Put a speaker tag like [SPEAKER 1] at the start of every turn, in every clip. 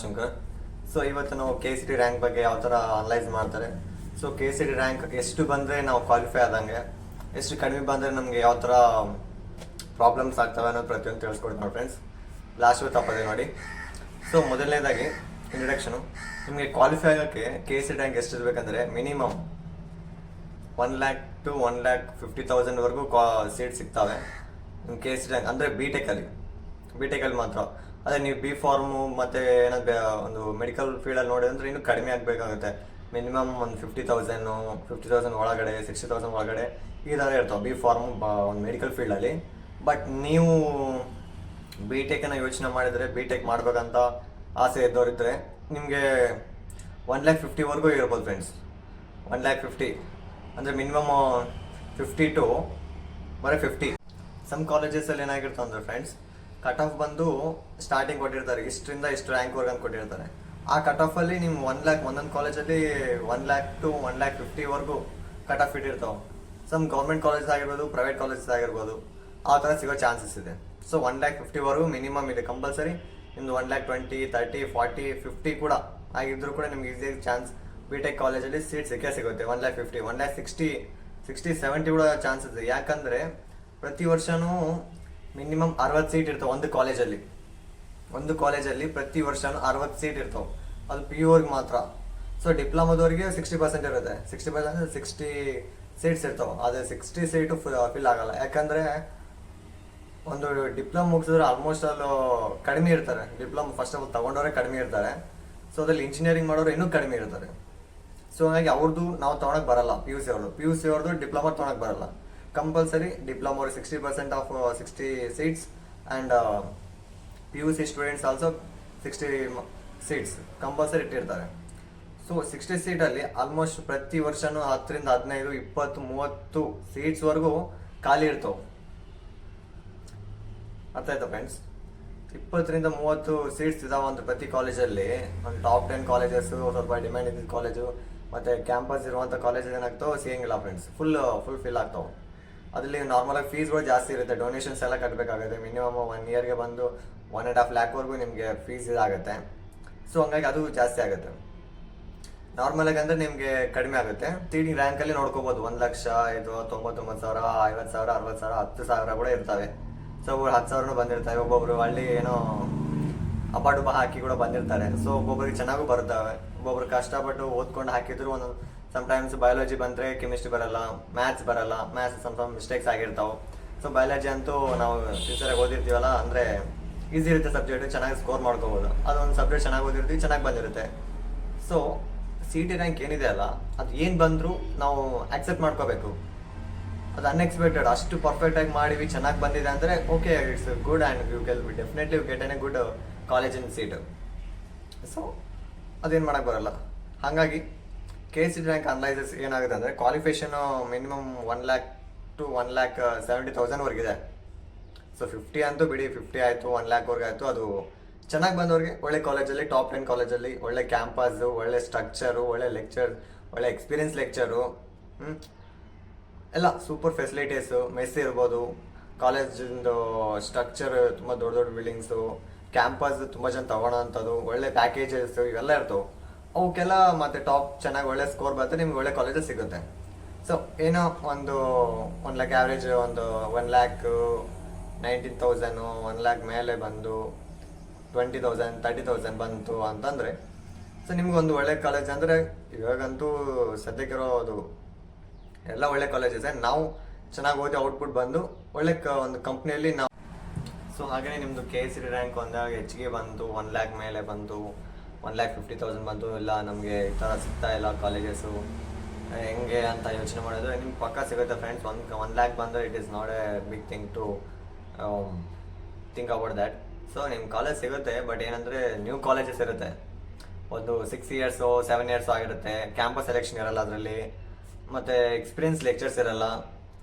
[SPEAKER 1] Umashankar. So ಇವತ್ತು ನಾವು K C T rank ಬಗ್ಗೆ ಯಾವ ಥರ ಅನಲೈಸ್ ಮಾಡ್ತಾರೆ. So K C T rank ಎಷ್ಟು ಬಂದರೆ ನಾವು ಕ್ವಾಲಿಫೈ ಆದಂಗೆ, ಎಷ್ಟು ಕಡಿಮೆ ಬಂದರೆ ನಮಗೆ ಯಾವ ಥರ ಪ್ರಾಬ್ಲಮ್ಸ್ ಆಗ್ತವೆ ಅನ್ನೋದು ಪ್ರತಿಯೊಂದು ತಿಳಿಸ್ಕೊಡ್ತೀನಿ ನೋಡಿ ಫ್ರೆಂಡ್ಸ್. ಲಾಸ್ಟ್ ತಪ್ಪದೆ ನೋಡಿ. ಸೊ ಮೊದಲನೇದಾಗಿ ಇಂಟ್ರಡಕ್ಷನು. ನಿಮಗೆ ಕ್ವಾಲಿಫೈ ಆಗೋಕ್ಕೆ ಕೆ ಸಿ ಟಿ ರ್ಯಾಂಕ್ ಎಷ್ಟು ಇರಬೇಕಂದ್ರೆ ಮಿನಿಮಮ್ 1,00,000 to 1,50,000 ಸೀಟ್ ಸಿಗ್ತವೆ ನಿಮ್ಮ ಕೆ ಸಿ ಟಿ ರ್ಯಾಂಕ್ ಅಂದರೆ ಬಿ ಟೆಕಲ್ಲಿ ಮಾತ್ರ. ಅದೇ ನೀವು ಬಿ ಫಾರ್ಮು ಮತ್ತು ಏನಾದ್ರು ಒಂದು ಮೆಡಿಕಲ್ ಫೀಲ್ಡಲ್ಲಿ ನೋಡಿದ್ರೆ ಇನ್ನೂ ಕಡಿಮೆ ಆಗಬೇಕಾಗುತ್ತೆ. ಮಿನಿಮಮ್ ಒಂದು 50,000 ಒಳಗಡೆ, 60,000 ಒಳಗಡೆ ಈ ಥರ ಇರ್ತಾವೆ ಬಿ ಫಾರ್ಮು ಒಂದು ಮೆಡಿಕಲ್ ಫೀಲ್ಡಲ್ಲಿ. ಬಟ್ ನೀವು ಬಿ ಟೆಕನ್ನು ಯೋಚನೆ ಮಾಡಿದರೆ, ಬಿ ಟೆಕ್ ಮಾಡಬೇಕಂತ ಆಸೆ ಇದ್ದವರಿದ್ದರೆ ನಿಮಗೆ 1,50,000 ಇರ್ಬೋದು ಫ್ರೆಂಡ್ಸ್. 1,50,000 ಅಂದರೆ ಮಿನಿಮಮ್ 50 to 50. ಸಮ್ ಕಾಲೇಜಸಲ್ಲಿ ಏನಾಗಿರ್ತಾವೆ ಅಂದರೆ ಫ್ರೆಂಡ್ಸ್, ಕಟ್ ಆಫ್ ಬಂದು ಸ್ಟಾರ್ಟಿಂಗ್ ಕೊಟ್ಟಿರ್ತಾರೆ, ಇಷ್ಟರಿಂದ ಇಷ್ಟು ರ್ಯಾಂಕ್ವರೆಗೆ ಅಂತ ಕೊಟ್ಟಿರ್ತಾರೆ. ಆ ಕಟ್ ಆಫಲ್ಲಿ ನೀವು 1,00,000 ಒಂದೊಂದು ಕಾಲೇಜಲ್ಲಿ 1,00,000 to 1,50,000 ಕಟ್ ಆಫ್ ಇಟ್ಟಿರ್ತಾವೆ. ಸಮ್ ಗೌರ್ಮೆಂಟ್ ಕಾಲೇಜಸ್ ಆಗಿರ್ಬೋದು, ಪ್ರೈವೇಟ್ ಕಾಲೇಜಸ್ ಆಗಿರ್ಬೋದು, ಆ ಥರ ಸಿಗೋ ಚಾನ್ಸಸ್ ಇದೆ. ಸೊ 1,50,000 ಮಿನಿಮಮ್ ಇದೆ ಕಂಪಲ್ಸರಿ. ನಿಮ್ದು 1,20,000, 30, 40, 50 ಕೂಡ ಆಗಿದ್ರೂ ಕೂಡ ನಿಮ್ಗೆ ಈಸಿಯಾಗಿ ಚಾನ್ಸ್ ಬಿ ಟೆಕ್ ಕಾಲೇಜಲ್ಲಿ ಸೀಟ್ ಸಿಗುತ್ತೆ. 1,50,000, 1,60,000, 60, 70 ಕೂಡ ಚಾನ್ಸಸ್ ಇದೆ. ಯಾಕಂದರೆ ಪ್ರತಿ ವರ್ಷವೂ ಮಿನಿಮಮ್ 60 ಸೀಟ್ ಇರ್ತವೆ ಒಂದು ಕಾಲೇಜಲ್ಲಿ ಪ್ರತಿ ವರ್ಷವೂ 60 ಸೀಟ್ ಇರ್ತವೆ. ಅದು ಪಿ ಯುವ್ರಿಗೆ ಮಾತ್ರ. ಸೊ ಡಿಪ್ಲೊಮಾದವ್ರಿಗೆ 60% ಇರುತ್ತೆ. 60% 60 ಸೀಟ್ಸ್ ಇರ್ತವೆ. ಅದು 60 ಸೀಟು ಫಿಲ್ ಆಗಲ್ಲ. ಯಾಕಂದರೆ ಒಂದು ಡಿಪ್ಲೊಮಾ ಮುಗಿಸಿದ್ರೆ ಆಲ್ಮೋಸ್ಟ್ ಅಲ್ಲಿ ಕಡಿಮೆ ಇರ್ತಾರೆ. ಡಿಪ್ಲೊಮಾ ಫಸ್ಟ್ ಆಫ್ ಆಲ್ ತೊಗೊಂಡವ್ರೆ ಕಡಿಮೆ ಇರ್ತಾರೆ. ಸೊ ಅದ್ರಲ್ಲಿ ಇಂಜಿನಿಯರಿಂಗ್ ಮಾಡೋರು ಇನ್ನೂ ಕಡಿಮೆ ಇರ್ತಾರೆ. ಸೊ ಹಾಗಾಗಿ ಅವ್ರದ್ದು ನಾವು ತೊಗೊಳಕ್ಕೆ ಬರಲ್ಲ. ಪಿ ಯು ಸಿ ಅವ್ರದ್ದು ಡಿಪ್ಲೊಮಾ ತೊಗೊಳಕ್ಕೆ ಬರಲ್ಲ. ಕಂಪಲ್ಸರಿ ಡಿಪ್ಲೊಮಾ ಅವ್ರಿಗೆ 60% of 60 seats and P U C students also 60 seats compulsory ಇಟ್ಟಿರ್ತಾರೆ. ಸೊ 60 ಸೀಟಲ್ಲಿ ಆಲ್ಮೋಸ್ಟ್ ಪ್ರತಿ ವರ್ಷವೂ 10ರಿಂದ 15, 20, 30 ಸೀಟ್ಸ್ವರೆಗೂ ಖಾಲಿ ಇರ್ತವೆ. ಅರ್ಥ ಆಯ್ತಾ ಫ್ರೆಂಡ್ಸ್? 20ರಿಂದ 30 ಸೀಟ್ಸ್ ಇದಾವೆ ಅಂತ ಪ್ರತಿ ಕಾಲೇಜಲ್ಲಿ. ಒಂದು ಟಾಪ್ 10 ಕಾಲೇಜಸ್ಸು, ಸ್ವಲ್ಪ ಡಿಮ್ಯಾಂಡ್ ಇದ್ದಿದ್ದ ಕಾಲೇಜು ಮತ್ತು ಕ್ಯಾಂಪಸ್ ಇರುವಂಥ ಕಾಲೇಜಸ್ ಏನಾಗ್ತಾವೆ ಸಿಗಂಗಿಲ್ಲ ಫ್ರೆಂಡ್ಸ್. ಫುಲ್ ಫಿಲ್ ಆಗ್ತಾವೆ. ಅದರಲ್ಲಿ ನಾರ್ಮಲಾಗಿ ಫೀಸ್ಗಳು ಜಾಸ್ತಿ ಇರುತ್ತೆ. ಡೊನೇಷನ್ಸ್ ಎಲ್ಲ ಕಟ್ಟಬೇಕಾಗುತ್ತೆ. ಮಿನಿಮಮ್ 1 ಇಯರ್ಗೆ ಬಂದು 1.5 lakhವರೆಗೂ ನಿಮಗೆ ಫೀಸ್ ಇದಾಗುತ್ತೆ. ಸೊ ಹಂಗಾಗಿ ಅದು ಜಾಸ್ತಿ ಆಗುತ್ತೆ. ನಾರ್ಮಲಾಗಿ ಅಂದರೆ ನಿಮಗೆ ಕಡಿಮೆ ಆಗುತ್ತೆ. ಸೀಟಿಂಗ್ ರ್ಯಾಂಕಲ್ಲಿ ನೋಡ್ಕೋಬೋದು 1,00,000, 99,000, 50,000, 60,000, 10,000 ಕೂಡ ಇರ್ತವೆ. ಸೊ ಒಬ್ಬರು 10,000 ಬಂದಿರ್ತವೆ. ಒಬ್ಬೊಬ್ರು ಹಳ್ಳಿ ಏನೋ ಅಪಾಡುಪ ಹಾಕಿ ಕೂಡ ಬಂದಿರ್ತಾರೆ. ಸೊ ಒಬ್ಬೊಬ್ರಿಗೆ ಚೆನ್ನಾಗೂ ಬರ್ತವೆ. ಒಬ್ಬೊಬ್ರು ಕಷ್ಟಪಟ್ಟು ಓದ್ಕೊಂಡು ಹಾಕಿದ್ರು ಒಂದು ಸಮ್ಟೈಮ್ಸ್ ಬಯಾಲಜಿ ಬಂದರೆ ಕೆಮಿಸ್ಟ್ರಿ ಬರಲ್ಲ, ಮ್ಯಾಥ್ಸ್ ಬರಲ್ಲ. ಮ್ಯಾಥ್ಸ್ ಸ್ವಲ್ಪ ಮಿಸ್ಟೇಕ್ಸ್ ಆಗಿರ್ತಾವೆ. ಸೊ ಬಯಾಲಜಿ ಅಂತೂ ನಾವು ಟೀಚರಾಗಿ ಓದಿರ್ತೀವಲ್ಲ, ಅಂದರೆ ಈಸಿ ಇರುತ್ತೆ ಸಬ್ಜೆಕ್ಟ್, ಚೆನ್ನಾಗಿ ಸ್ಕೋರ್ ಮಾಡ್ಕೋಬೋದು. ಅದೊಂದು ಸಬ್ಜೆಕ್ಟ್ ಚೆನ್ನಾಗಿ ಓದಿರ್ತೀವಿ, ಚೆನ್ನಾಗಿ ಬಂದಿರುತ್ತೆ. ಸೊ ಸಿ ಟಿ ರ್ಯಾಂಕ್ ಏನಿದೆ ಅಲ್ಲ, ಅದು ಏನು ಬಂದರೂ ನಾವು ಆಕ್ಸೆಪ್ಟ್ ಮಾಡ್ಕೋಬೇಕು. ಅದು ಅನ್ಎಕ್ಸ್ಪೆಕ್ಟೆಡ್. ಅಷ್ಟು ಪರ್ಫೆಕ್ಟಾಗಿ ಮಾಡಿವಿ, ಚೆನ್ನಾಗಿ ಬಂದಿದೆ ಅಂದರೆ okay, it's good and you definitely you get an a good college in seat. So ಅದೇನು ಮಾಡೋಕ್ಕೆ ಬರಲ್ಲ. ಹಾಗಾಗಿ K C T rank analysis ಏನಾಗುತ್ತೆ ಅಂದರೆ, ಕ್ವಾಲಿಫಿಕೇಷನು ಮಿನಿಮಮ್ 1,00,000 to 1,70,000 ಸೊ 50 ಅಂತೂ ಬಿಡಿ, 50 ಆಯಿತು, 1,00,000 ಆಯಿತು. ಅದು ಚೆನ್ನಾಗಿ ಬಂದವ್ರಿಗೆ ಒಳ್ಳೆ ಕಾಲೇಜಲ್ಲಿ, ಟಾಪ್ 10 ಕಾಲೇಜಲ್ಲಿ ಒಳ್ಳೆ ಕ್ಯಾಂಪಸ್ಸು, ಒಳ್ಳೆ ಸ್ಟ್ರಕ್ಚರು, ಒಳ್ಳೆ ಲೆಕ್ಚರ್, ಒಳ್ಳೆ ಎಕ್ಸ್ಪೀರಿಯನ್ಸ್ ಲೆಕ್ಚರು, ಎಲ್ಲ ಸೂಪರ್ ಫೆಸಿಲಿಟೀಸು, ಮೆಸ್ ಇರ್ಬೋದು, ಕಾಲೇಜಿಂದು ಸ್ಟ್ರಕ್ಚರ್ ತುಂಬ ದೊಡ್ಡ ದೊಡ್ಡ ಬಿಲ್ಡಿಂಗ್ಸು, ಕ್ಯಾಂಪಸ್ ತುಂಬ ಜನ ತೊಗೊಳೋ ಅಂಥದ್ದು, ಒಳ್ಳೆ ಪ್ಯಾಕೇಜಸ್ಸು ಇವೆಲ್ಲ ಇರ್ತವೆ. ಅವಕ್ಕೆಲ್ಲ ಮತ್ತು ಟಾಪ್ ಚೆನ್ನಾಗಿ ಒಳ್ಳೆ ಸ್ಕೋರ್ ಬರುತ್ತೆ, ನಿಮ್ಗೆ ಒಳ್ಳೆ ಕಾಲೇಜಸ್ ಸಿಗುತ್ತೆ. ಸೊ ಏನೋ ಒಂದು 1,00,000 ಆ್ಯಾವ್ರೇಜ್, ಒಂದು 1,19,000, 1,00,000 ಮೇಲೆ ಬಂದು 20,000, 30,000 ಬಂತು ಅಂತಂದರೆ, ಸೊ ನಿಮ್ಗೊಂದು ಒಳ್ಳೆ ಕಾಲೇಜ್ ಅಂದರೆ, ಇವಾಗಂತೂ ಸದ್ಯಕ್ಕಿರೋದು ಎಲ್ಲ ಒಳ್ಳೆ ಕಾಲೇಜಸ್. ನಾವು ಚೆನ್ನಾಗಿ ಓದಿ ಔಟ್ಪುಟ್ ಬಂದು ಒಳ್ಳೆ ಒಂದು ಕಂಪ್ನಿಯಲ್ಲಿ ನಾವು. ಸೊ ಹಾಗೆಯೇ ನಿಮ್ಮದು ಕೆ ಸಿ ಟಿ ರ್ಯಾಂಕ್ ಒಂದಾಗ ಹೆಚ್ಚಿಗೆ ಬಂತು, 1,00,000 ಮೇಲೆ ಬಂತು, 1,50,000 ಬಂತು, ಇಲ್ಲ ನಮಗೆ ಈ ಥರ ಸಿಗ್ತಾ ಇಲ್ಲ ಕಾಲೇಜಸ್ಸು ಹೆಂಗೆ ಅಂತ ಯೋಚನೆ ಮಾಡಿದ್ರೆ ನಿಮ್ಗೆ ಪಕ್ಕ ಸಿಗುತ್ತೆ ಫ್ರೆಂಡ್ಸ್. 1,00,000 ಬಂದರೆ it is not a big thing to think about that. So ನಿಮ್ಮ ಕಾಲೇಜ್ ಸಿಗುತ್ತೆ. ಬಟ್ ಏನಂದರೆ ನ್ಯೂ ಕಾಲೇಜಸ್ ಇರುತ್ತೆ, ಒಂದು 6 years 7 years ಆಗಿರುತ್ತೆ. ಕ್ಯಾಂಪಸ್ ಸೆಲೆಕ್ಷನ್ ಇರಲ್ಲ ಅದರಲ್ಲಿ, ಮತ್ತು ಎಕ್ಸ್ಪೀರಿಯನ್ಸ್ ಲೆಕ್ಚರ್ಸ್ ಇರಲ್ಲ.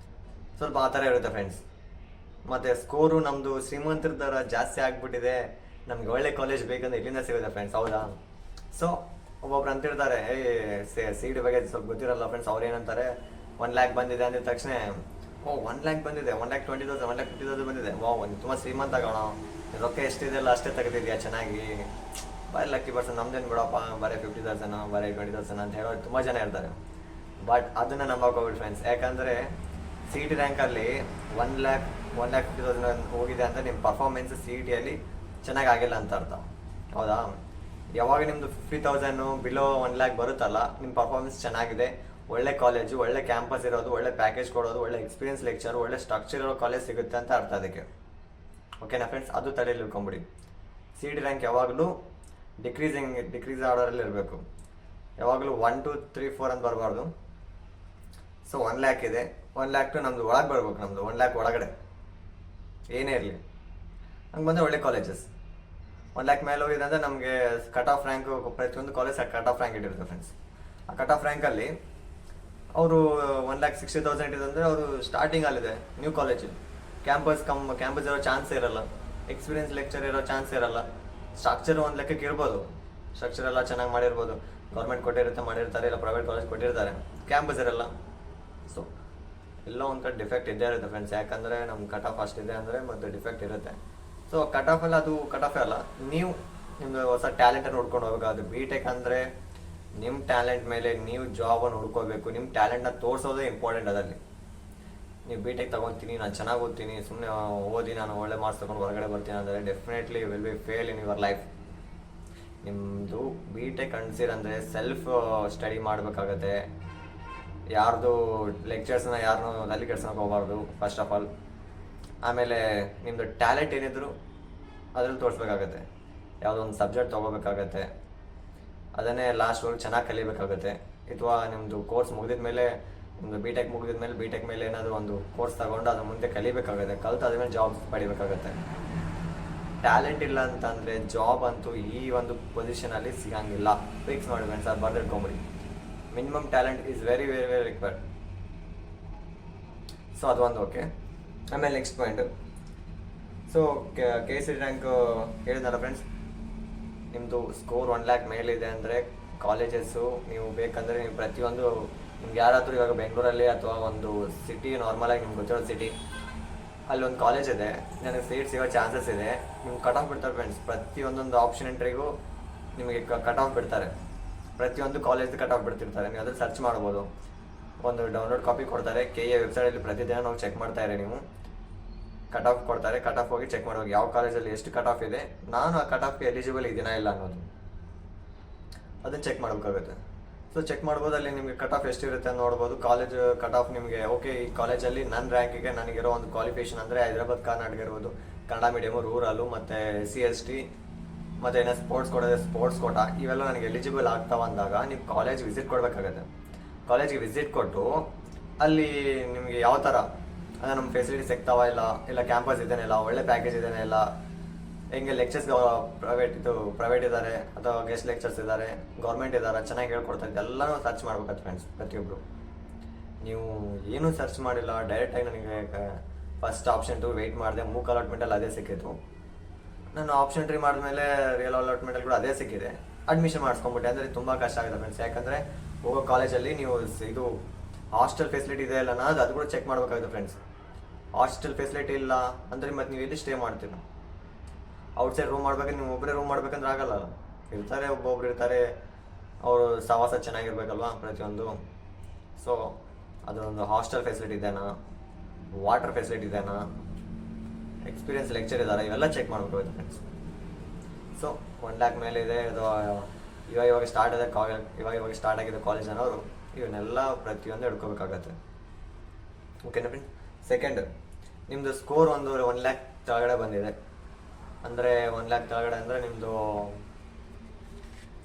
[SPEAKER 1] ಸ್ವಲ್ಪ ಆ ಥರ ಇರುತ್ತೆ ಫ್ರೆಂಡ್ಸ್. ಮತ್ತು ಸ್ಕೋರು ನಮ್ಮದು ಶ್ರೀಮಂತರ ಥರ ಜಾಸ್ತಿ ಆಗಿಬಿಟ್ಟಿದೆ, ನಮ್ಗೆ ಒಳ್ಳೆ ಕಾಲೇಜ್ ಬೇಕಂದ್ರೆ ಇಲ್ಲಿಂದ ಸಿಗುತ್ತೆ ಫ್ರೆಂಡ್ಸ್, ಹೌದಾ? ಸೊ ಒಬ್ಬೊಬ್ರು ಅಂತಿರ್ತಾರೆ, ಸಿ ಡಿ ಬಗ್ಗೆ ಸ್ವಲ್ಪ ಗೊತ್ತಿರಲ್ಲ ಫ್ರೆಂಡ್ಸ್. ಅವ್ರು ಏನಂತಾರೆ, 1,00,000 ಬಂದಿದೆ ಅಂದಿದ ತಕ್ಷಣ, 1,00,000 ಬಂದಿದೆ, 1,20,000, 1,50,000 ಬಂದಿದೆ, ಒಂದು ತುಂಬ ಶ್ರೀಮಂತ ಆಗೋಣ, ರೊಕ್ಕ ಎಷ್ಟಿದೆ ಅಲ್ಲ ಅಷ್ಟೇ ತೆಗೆದಿದ್ಯಾ ಚೆನ್ನಾಗಿ ಬರೀ ಲಕ್ಕಿ ಪರ್ಸನ್ ನಮ್ದೇನು ಬಿಡಪ್ಪ ಬರೀ 50,000 ಬರೀ 20,000 ಅಂತ ಹೇಳೋರು ತುಂಬ ಜನ ಇರ್ತಾರೆ. ಬಟ್ ಅದನ್ನು ನಂಬಕ್ಕೆ ಹೋಗ್ಬಿಟ್ಟು ಫ್ರೆಂಡ್ಸ್, ಯಾಕಂದರೆ ಸಿ ಇ ಟಿ ರ್ಯಾಂಕಲ್ಲಿ 1,50,000 ಹೋಗಿದೆ ಅಂತ ನಿಮ್ಮ ಪರ್ಫಾರ್ಮೆನ್ಸ್ ಸಿ ಇ ಟಿಯಲ್ಲಿ ಚೆನ್ನಾಗಿ ಆಗಿಲ್ಲ ಅಂತ ಅರ್ಥ. ಹೌದಾ? ಯಾವಾಗ ನಿಮ್ಮದು 50,000 ಬಿಲೋ 1,00,000 ಬರುತ್ತಲ್ಲ, ನಿಮ್ಮ ಪರ್ಫಾರ್ಮೆನ್ಸ್ ಚೆನ್ನಾಗಿದೆ, ಒಳ್ಳೆ ಕಾಲೇಜು, ಒಳ್ಳೆ ಕ್ಯಾಂಪಸ್ ಇರೋದು, ಒಳ್ಳೆ ಪ್ಯಾಕೇಜ್ ಕೊಡೋದು, ಒಳ್ಳೆ ಎಕ್ಸ್ಪೀರಿಯನ್ಸ್ ಲೆಕ್ಚರ್, ಒಳ್ಳೆ ಸ್ಟ್ರಕ್ಚರ್ ಇರೋ ಕಾಲೇಜ್ ಸಿಗುತ್ತೆ ಅಂತ ಅರ್ಥ ಅದಕ್ಕೆ. ಓಕೆನಾ ಫ್ರೆಂಡ್ಸ್? ಅದು ತಲೆಯಲ್ಲಿ ಇಟ್ಕೊಂಬಿಡಿ. ಸಿ ಇ ಟಿ ರ್ಯಾಂಕ್ ಯಾವಾಗಲೂ ಡಿಕ್ರೀಸ್ ಆರ್ಡರಲ್ಲಿ ಇರಬೇಕು. ಯಾವಾಗಲೂ 1 2 3 4 ಅಂತ ಬರಬಾರ್ದು. ಸೊ 1,00,000 ಇದೆ, 1,00,000 ಟು ನಮ್ಮದು ಒಳಗೆ ಬರ್ಬೇಕು. ನಮ್ಮದು 1,00,000 ಒಳಗಡೆ ಏನೇ ಇರಲಿ ಹಂಗೆ ಬಂದರೆ ಒಳ್ಳೆ ಕಾಲೇಜಸ್. 1,00,000 ಮೇಲೆ ಹೋಗಿದೆ ಅಂದರೆ ನಮಗೆ ಕಟ್ ಆಫ್ ರ್ಯಾಂಕ್, ಪ್ರತಿಯೊಂದು ಕಾಲೇಜ್ ಕಟ್ ಆಫ್ ರ್ಯಾಂಕ್ ಇಟ್ಟಿರುತ್ತೆ ಫ್ರೆಂಡ್ಸ್. ಆ ಕಟ್ ಆಫ್ ರ್ಯಾಂಕಲ್ಲಿ ಅವರು 1,60,000 ಇದೆ ಅಂದರೆ ಅವರು ಸ್ಟಾರ್ಟಿಂಗಲ್ಲಿದೆ ನ್ಯೂ ಕಾಲೇಜ್. ಕ್ಯಾಂಪಸ್ ಇರೋ ಚಾನ್ಸ್ ಇರಲ್ಲ, ಎಕ್ಸ್ಪೀರಿಯನ್ಸ್ ಲೆಕ್ಚರ್ ಇರೋ ಚಾನ್ಸ್ ಇರಲ್ಲ. ಸ್ಟ್ರಕ್ಚರ್ ಒಂದು ಲೆಕ್ಕಕ್ಕೆ ಇರ್ಬೋದು, ಸ್ಟ್ರಕ್ಚರ್ ಎಲ್ಲ ಚೆನ್ನಾಗಿ ಮಾಡಿರ್ಬೋದು, ಗೌರ್ಮೆಂಟ್ ಮಾಡಿರ್ತಾರೆ, ಇಲ್ಲ ಪ್ರೈವೇಟ್ ಕಾಲೇಜ್ ಕೊಟ್ಟಿರ್ತಾರೆ, ಕ್ಯಾಂಪಸ್ ಇರಲ್ಲ. ಸೊ ಎಲ್ಲ ಒಂದು ಕಡೆ ಡಿಫೆಕ್ಟ್ ಇದ್ದೇ ಇರುತ್ತೆ ಫ್ರೆಂಡ್ಸ್. ಯಾಕಂದರೆ ನಮ್ಮ ಕಟ್ ಆಫ್ ಅಷ್ಟಿದೆ ಅಂದರೆ ಮತ್ತು ಡಿಫೆಕ್ಟ್ ಇರುತ್ತೆ. ಸೊ ಕಟ್ ಆಫಲ್ಲಿ ಅದು ಕಟ್ ಆಫೇ ಅಲ್ಲ, ನೀವು ನಿಮ್ಮದು ಹೊಸ ಟ್ಯಾಲೆಂಟನ್ನು ಹುಡ್ಕೊಂಡು ಹೋಗ್ಬೇಕು. ಅದು ಬಿ ಟೆಕ್ ಅಂದರೆ ನಿಮ್ಮ ಟ್ಯಾಲೆಂಟ್ ಮೇಲೆ ನೀವು ಜಾಬನ್ನು ಹುಡ್ಕೋಬೇಕು. ನಿಮ್ಮ ಟ್ಯಾಲೆಂಟ್ನ ತೋರಿಸೋದೇ ಇಂಪಾರ್ಟೆಂಟ್. ಅದರಲ್ಲಿ ನೀವು ಬಿ ಟೆಕ್ ತೊಗೊತೀನಿ, ನಾನು ಚೆನ್ನಾಗಿ ಓದ್ತೀನಿ, ಸುಮ್ಮನೆ ಓದಿ ನಾನು ಒಳ್ಳೆ ಮಾರ್ಕ್ಸ್ ತೊಗೊಂಡು ಹೊರಗಡೆ ಬರ್ತೀನಿ ಅಂದರೆ definitely will be fail in your life. ನಿಮ್ಮದು ಬಿ ಟೆಕ್ ಅಂದರೆ ಸೆಲ್ಫ್ ಸ್ಟಡಿ ಮಾಡಬೇಕಾಗತ್ತೆ. ಯಾರ್ದು ಲೆಕ್ಚರ್ಸ್ನ ಯಾರನ್ನೂ ತಲೆ ಕೆಡ್ಸ್ಕೊಳಕ್ಕೆ ಹೋಗಬಾರ್ದು ಫಸ್ಟ್ ಆಫ್ ಆಲ್. ಆಮೇಲೆ ನಿಮ್ಮದು ಟ್ಯಾಲೆಂಟ್ ಏನಿದ್ರು ಅದ್ರಲ್ಲಿ ತೋರಿಸ್ಬೇಕಾಗತ್ತೆ. ಯಾವುದೋ ಒಂದು ಸಬ್ಜೆಕ್ಟ್ ತೊಗೋಬೇಕಾಗತ್ತೆ, ಅದನ್ನೇ ಲಾಸ್ಟ್ವರೆಗೆ ಚೆನ್ನಾಗಿ ಕಲಿಬೇಕಾಗತ್ತೆ. ಅಥವಾ ನಿಮ್ಮದು ಕೋರ್ಸ್ ಮುಗಿದ ಮೇಲೆ, ನಿಮ್ಮದು ಬಿ ಟೆಕ್ ಮುಗಿದ ಮೇಲೆ ಬಿ ಟೆಕ್ ಮೇಲೆ ಏನಾದರೂ ಒಂದು ಕೋರ್ಸ್ ತಗೊಂಡು ಅದ್ರ ಮುಂದೆ ಕಲಿಬೇಕಾಗುತ್ತೆ. ಕಲಿತು ಅದ್ರ ಮೇಲೆ ಜಾಬ್ ಪಡಿಬೇಕಾಗತ್ತೆ. ಟ್ಯಾಲೆಂಟ್ ಇಲ್ಲ ಅಂತಂದರೆ ಜಾಬ್ ಅಂತೂ ಈ ಒಂದು ಪೊಸಿಷನಲ್ಲಿ ಸಿಗಂಗಿಲ್ಲ. ಫಿಕ್ಸ್ ಮಾಡಿ ಫ್ರೆಂಡ್ಸ್, ಅದು ಬರ್ದಿಟ್ಕೊಂಬಿಡಿ. Minimum talent is very very very required. So ಅದು ಒಂದು ಓಕೆ. ಆಮೇಲೆ next point, so K C rank ಹೇಳಿದ್ನಲ್ಲ ಫ್ರೆಂಡ್ಸ್, ನಿಮ್ಮದು ಸ್ಕೋರ್ 1,00,000 ಮೇಲಿದೆ ಅಂದರೆ ಕಾಲೇಜಸ್ಸು ನೀವು ಬೇಕಂದರೆ ನೀವು ಪ್ರತಿಯೊಂದು, ನಿಮ್ಗೆ ಯಾರಾದರೂ ಇವಾಗ ಬೆಂಗಳೂರಲ್ಲಿ ಅಥವಾ ಒಂದು ಸಿಟಿ ನಾರ್ಮಲಾಗಿ ನಿಮ್ಗೆ ಗೊತ್ತಿರೋ ಸಿಟಿ, ಅಲ್ಲಿ ಒಂದು ಕಾಲೇಜ್ ಇದೆ, ನನಗೆ ಸೀಟ್ ಸಿಗೋ ಚಾನ್ಸಸ್ ಇದೆ, ನಿಮ್ಗೆ ಕಟ್ ಆಫ್ ಬಿಡ್ತಾರೆ ಫ್ರೆಂಡ್ಸ್. ಪ್ರತಿಯೊಂದೊಂದು ಆಪ್ಷನ್ ಎಂಟ್ರಿಗೂ ನಿಮಗೆ ಕಟ್ ಆಫ್ ಬಿಡ್ತಾರೆ. ಪ್ರತಿಯೊಂದು ಕಾಲೇಜ್ದು ಕಟ್ ಆಫ್ ಬಿಡ್ತಿರ್ತಾರೆ. ನೀವು ಅದ್ರಲ್ಲಿ ಸರ್ಚ್ ಮಾಡ್ಬೋದು. ಒಂದು ಡೌನ್ಲೋಡ್ ಕಾಪಿ ಕೊಡ್ತಾರೆ, ಕೆ ಎ ವೆಬ್ಸೈಟಲ್ಲಿ ಪ್ರತಿದಿನ ನಾವು ಚೆಕ್ ಮಾಡ್ತಾ ಇರಿ. ನೀವು ಕಟ್ ಆಫ್ ಕೊಡ್ತಾರೆ, ಕಟ್ ಆಫ್ ಹೋಗಿ ಚೆಕ್ ಮಾಡ್ಬೇಕು ಯಾವ ಕಾಲೇಜಲ್ಲಿ ಎಷ್ಟು ಕಟ್ ಆಫ್ ಇದೆ, ನಾನು ಆ ಕಟ್ ಆಫ್ಗೆ ಎಲಿಜಿಬಲ್ ಇದೀನಾ ಇಲ್ಲ ಅನ್ನೋದು ಅದನ್ನು ಚೆಕ್ ಮಾಡಬೇಕಾಗುತ್ತೆ. ಸೊ ಚೆಕ್ ಮಾಡ್ಬೋದು, ಅಲ್ಲಿ ನಿಮಗೆ ಕಟ್ ಆಫ್ ಎಷ್ಟಿರುತ್ತೆ ಅಂತ ನೋಡ್ಬೋದು. ಕಾಲೇಜ್ ಕಟ್ ಆಫ್ ನಿಮಗೆ ಓಕೆ, ಈ ಕಾಲೇಜಲ್ಲಿ ನನ್ನ ರ್ಯಾಂಕಿಗೆ ನನಗಿರೋ ಒಂದು ಕ್ವಾಲಿಫಿಕೇಷನ್ ಅಂದರೆ ಹೈದರಾಬಾದ್ ಕರ್ನಾಟಕ ಇರ್ಬೋದು, ಕನ್ನಡ ಮೀಡಿಯಮು, ರೂರಲು ಮತ್ತು SC/ST ಮತ್ತು ಏನೋ ಸ್ಪೋರ್ಟ್ಸ್ ಕೋಟ, ಇವೆಲ್ಲ ನನಗೆ ಎಲಿಜಿಬಲ್ ಆಗ್ತಾವ ಅಂದಾಗ ನೀವು ಕಾಲೇಜ್ ವಿಸಿಟ್ ಕೊಡಬೇಕಾಗತ್ತೆ. ಕಾಲೇಜಿಗೆ ವಿಸಿಟ್ ಕೊಟ್ಟು ಅಲ್ಲಿ ನಿಮಗೆ ಯಾವ ಥರ ಅಂದರೆ ನಮ್ಮ ಫೆಸಿಲಿಟಿ ಸಿಗ್ತಾವ ಇಲ್ಲ ಕ್ಯಾಂಪಸ್ ಇದೇನೆ ಇಲ್ಲ, ಒಳ್ಳೆ ಪ್ಯಾಕೇಜ್ ಇದೇನೆ ಇಲ್ಲ, ಹೆಂಗೆ ಲೆಕ್ಚರ್ಸ್ ಪ್ರೈವೇಟ್ ಇದ್ದಾರೆ ಅಥವಾ ಗೆಸ್ಟ್ ಲೆಕ್ಚರ್ಸ್ ಇದ್ದಾರೆ, ಗೌರ್ಮೆಂಟ್ ಇದ್ದಾರೆ, ಚೆನ್ನಾಗಿ ಹೇಳ್ಕೊಡ್ತಾರೆ, ಇದೆಲ್ಲನೂ ಸರ್ಚ್ ಮಾಡ್ಬೇಕಾಯ್ತು ಫ್ರೆಂಡ್ಸ್ ಪ್ರತಿಯೊಬ್ಬರು. ನೀವು ಏನೂ ಸರ್ಚ್ ಮಾಡಿಲ್ಲ, ಡೈರೆಕ್ಟಾಗಿ ನನಗೆ ಫಸ್ಟ್ ಆಪ್ಷನ್ 2 ವೆಯ್ಟ್ ಮಾಡಿದೆ, ಮೂಕ್ ಅಲಾಟ್ಮೆಂಟಲ್ಲಿ ಅದೇ ಸಿಕ್ಕಿತ್ತು. ನಾನು ಆಪ್ಷನ್ 3 ಮಾಡಿದ್ಮೇಲೆ ರಿಯಲ್ ಅಲಾಟ್ಮೆಂಟಲ್ಲಿ ಕೂಡ ಅದೇ ಸಿಕ್ಕಿದೆ. ಅಡ್ಮಿಷನ್ ಮಾಡಿಸ್ಕೊಂಬಿಟ್ಟೆ. ಅಂದರೆ ತುಂಬ ಕಷ್ಟ ಆಗಿದೆ ಫ್ರೆಂಡ್ಸ್. ಯಾಕಂದರೆ ಹೋಗೋ ಕಾಲೇಜಲ್ಲಿ ನೀವು ಇದು ಹಾಸ್ಟೆಲ್ ಫೆಸಿಲಿಟಿ ಇದೆ ಇಲ್ಲ ಅನ್ನೋದು ಅದು ಕೂಡ ಚೆಕ್ ಮಾಡಬೇಕಾಗುತ್ತೆ ಫ್ರೆಂಡ್ಸ್. ಹಾಸ್ಟೆಲ್ ಫೆಸಿಲಿಟಿ ಇಲ್ಲ ಅಂದರೆ ಮತ್ತು ನೀವು ಎಲ್ಲಿ ಸ್ಟೇ ಮಾಡ್ತೀರ? ಔಟ್ಸೈಡ್ ರೂಮ್ ಮಾಡ್ಬೇಕಾದ್ರೆ ನೀವು ಒಬ್ಬರೇ ರೂಮ್ ಮಾಡ್ಬೇಕಂದ್ರೆ ಆಗಲ್ಲ. ಇರ್ತಾರೆ, ಒಬ್ಬೊಬ್ರು ಇರ್ತಾರೆ, ಅವರು ಸವಾಸ ಚೆನ್ನಾಗಿರ್ಬೇಕಲ್ವ ಪ್ರತಿಯೊಂದು. ಸೊ ಅದೊಂದು ಹಾಸ್ಟೆಲ್ ಫೆಸಿಲಿಟಿ ಇದೆನಾ, ವಾಟರ್ ಫೆಸಿಲಿಟಿ ಇದೆನಾ, ಎಕ್ಸ್ಪೀರಿಯನ್ಸ್ ಲೆಕ್ಚರ್ ಇದ್ದಾರೆ, ಇವೆಲ್ಲ ಚೆಕ್ ಮಾಡಬೇಕಾಗುತ್ತೆ ಫ್ರೆಂಡ್ಸ್. ಸೊ 1,00,000 ಮೇಲೆ ಇದೆ, ಅದು ಇವಾಗ ಸ್ಟಾರ್ಟ್ ಆಗಿದೆ ಕಾಲೇಜ್ ಅನ್ನೋರು ಇವನ್ನೆಲ್ಲ ಪ್ರತಿಯೊಂದು ಹಿಡ್ಕೋಬೇಕಾಗತ್ತೆ. ಓಕೆನಾ ಫ್ರೆಂಡ್ಸ್? ಸೆಕೆಂಡ್, ನಿಮ್ಮದು ಸ್ಕೋರ್ ಒಂದು 1,00,000 ಕೆಳಗಡೆ ಬಂದಿದೆ ಅಂದರೆ 1,00,000 ಕೆಳಗಡೆ ಅಂದರೆ ನಿಮ್ಮದು